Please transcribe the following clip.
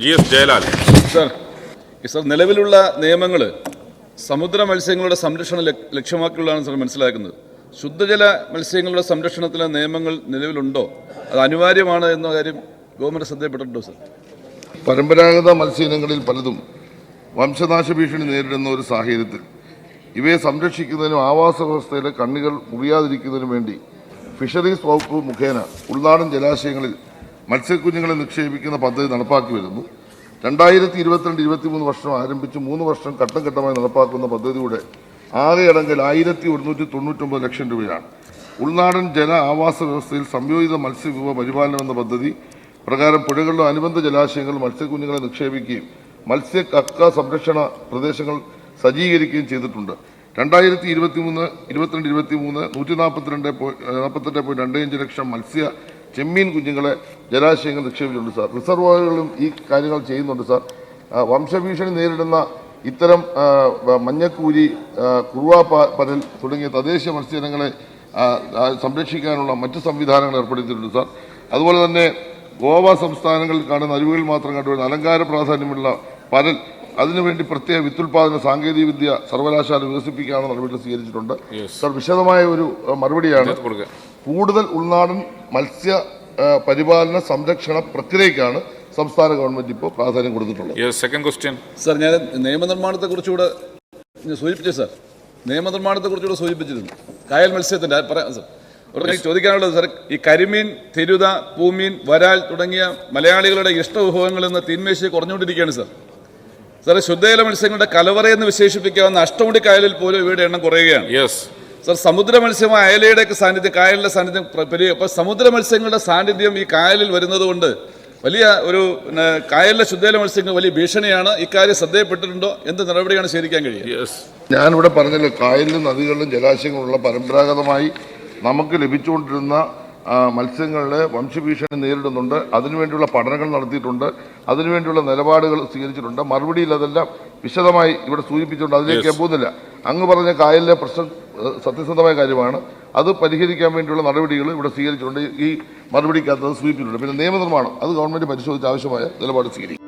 GS Jayalal. Sir, നിലവിലുള്ള നിയമങ്ങൾ സമുദ്ര മത്സ്യങ്ങളുടെ സംരക്ഷണം ലക്ഷ്യമാക്കിയുള്ളതാണ് സർ മനസ്സിലാക്കുന്നത്. ശുദ്ധജല മത്സ്യങ്ങളുടെ സംരക്ഷണത്തിലെ നിയമങ്ങൾ നിലവിലുണ്ടോ, അത് അനിവാര്യമാണ് എന്ന കാര്യം ഗവൺമെന്റ് ശ്രദ്ധയപ്പെട്ടിട്ടുണ്ടോ സർ? പരമ്പരാഗത മത്സ്യയിനങ്ങളിൽ പലതും വംശനാശ ഭീഷണി നേരിടുന്ന ഒരു സാഹചര്യത്തിൽ ഇവയെ സംരക്ഷിക്കുന്നതിനും ആവാസ വ്യവസ്ഥയിലെ കണ്ണികൾ മുറിയാതിരിക്കുന്നതിനും വേണ്ടി ഫിഷറീസ് വകുപ്പ് മുഖേന ഉൾനാടൻ ജലാശയങ്ങളിൽ മത്സ്യക്കുഞ്ഞുങ്ങളെ നിക്ഷേപിക്കുന്ന പദ്ധതി നടപ്പാക്കി വരുന്നു. 2022-23 വർഷം ആരംഭിച്ച് 3 വർഷം ഘട്ടം ഘട്ടമായി നടപ്പാക്കുന്ന പദ്ധതിയുടെ ആകെ അടങ്കൽ 1199 ലക്ഷം രൂപയാണ്. ഉൾനാടൻ ജല ആവാസ വ്യവസ്ഥയിൽ സംയോജിത മത്സ്യവിഭവ പരിപാലനം എന്ന പദ്ധതി പ്രകാരം പുഴകളിലെ അനുബന്ധ ജലാശയങ്ങളിൽ മത്സ്യക്കുഞ്ഞുങ്ങളെ നിക്ഷേപിക്കുകയും മത്സ്യ കക്ക സംരക്ഷണ പ്രദേശങ്ങൾ സജ്ജീകരിക്കുകയും ചെയ്തിട്ടുണ്ട്. 2023 142.25 ലക്ഷം മത്സ്യ ചെമ്മീൻ കുഞ്ഞുങ്ങളെ ജലാശയങ്ങൾ നിക്ഷേപിച്ചിട്ടുണ്ട് സാർ. റിസർവോയറുകളും ഈ കാര്യങ്ങൾ ചെയ്യുന്നുണ്ട് സാർ. വംശഭീഷണി നേരിടുന്ന ഇത്തരം മഞ്ഞക്കൂരി, കുറുവ പരൽ തുടങ്ങിയ തദ്ദേശീയ മത്സ്യയിനങ്ങളെ സംരക്ഷിക്കാനുള്ള മറ്റ് സംവിധാനങ്ങൾ ഏർപ്പെടുത്തിയിട്ടുണ്ട് സാർ. അതുപോലെ തന്നെ ഗോവ സംസ്ഥാനങ്ങളിൽ കാണുന്ന അരുവികൾ മാത്രം കണ്ടുവരുന്ന അലങ്കാര പ്രാധാന്യമുള്ള പരൽ, അതിനുവേണ്ടി പ്രത്യേക വിത്തുൽപാദന സാങ്കേതികവിദ്യ സർവകലാശാല വികസിപ്പിക്കാനുള്ള നടപടികൾ സ്വീകരിച്ചിട്ടുണ്ട് സാർ. വിശദമായ ഒരു മറുപടിയാണ്. കൂടുതൽ ഉൾനാടൻ മത്സ്യ പരിപാലന സംരക്ഷണ പ്രക്രിയയ്ക്കാണ് സംസ്ഥാന ഗവൺമെന്റ് ഇപ്പോൾ പ്രാധാന്യം കൊടുത്തിട്ടുള്ളത്. സാർ, ഞാൻ നിയമനിർമ്മാണത്തെക്കുറിച്ചുകൂടെ സൂചിപ്പിച്ചു സാർ. നിയമനിർമ്മാണത്തെക്കുറിച്ചുകൂടെ സൂചിപ്പിച്ചിരുന്നു. കായൽ മത്സ്യത്തിന്റെ പറയാം സാർ. ചോദിക്കാനുള്ളത് സാർ, ഈ കരിമീൻ, തിരുത, പൂമീൻ, വരാൽ തുടങ്ങിയ മലയാളികളുടെ ഇഷ്ടവിഭവങ്ങളിൽ നിന്ന് തീന്മേശ കുറഞ്ഞുകൊണ്ടിരിക്കുകയാണ് സാർ. സാറേ, ശുദ്ധജല മത്സ്യങ്ങളുടെ കലവറയെന്ന് വിശേഷിപ്പിക്കാവുന്ന അഷ്ടമുടി കായലിൽ പോലും ഇവയുടെ എണ്ണം കുറയുകയാണ്. സാർ, സമുദ്ര മത്സ്യമായ അയലയുടെയൊക്കെ സാന്നിധ്യം, കായലിന്റെ സാന്നിധ്യം വലിയ, അപ്പോൾ സമുദ്ര മത്സ്യങ്ങളുടെ സാന്നിധ്യം ഈ കായലിൽ വരുന്നത് കൊണ്ട് വലിയ ഒരു കായലിലെ ശുദ്ധജല മത്സ്യങ്ങൾ വലിയ ഭീഷണിയാണ്. ഇക്കാര്യം ശ്രദ്ധയപ്പെട്ടിട്ടുണ്ടോ? എന്ത് നടപടിയാണ് സ്വീകരിക്കാൻ കഴിയുക? ഞാനിവിടെ പറഞ്ഞല്ലോ, കായലിലും നദികളിലും ജലാശയങ്ങളുള്ള പരമ്പരാഗതമായി നമുക്ക് ലഭിച്ചുകൊണ്ടിരുന്ന മത്സ്യങ്ങളുടെ വംശഭീഷണി നേരിടുന്നുണ്ട്. അതിനുവേണ്ടിയുള്ള പഠനങ്ങൾ നടത്തിയിട്ടുണ്ട്, അതിനുവേണ്ടിയുള്ള നിലപാടുകൾ സ്വീകരിച്ചിട്ടുണ്ട്. മറുപടിയിൽ അതെല്ലാം വിശദമായി ഇവിടെ സൂചിപ്പിച്ചുകൊണ്ട് അതിലേക്ക് പോകുന്നില്ല. അങ്ങ് പറഞ്ഞ കായലിലെ പ്രശ്നം സത്യസന്ധമായ കാര്യമാണ്. അത് പരിഹരിക്കാൻ വേണ്ടിയുള്ള നടപടികൾ ഇവിടെ സ്വീകരിച്ചിട്ടുണ്ട്. ഈ മറുപടിക്കകത്ത് അത് സൂചിപ്പിച്ചിട്ടുണ്ട്. പിന്നെ നിയമനിർമ്മാണം അത് ഗവൺമെന്റ് പരിശോധിച്ച് ആവശ്യമായ നിലപാട് സ്വീകരിക്കും.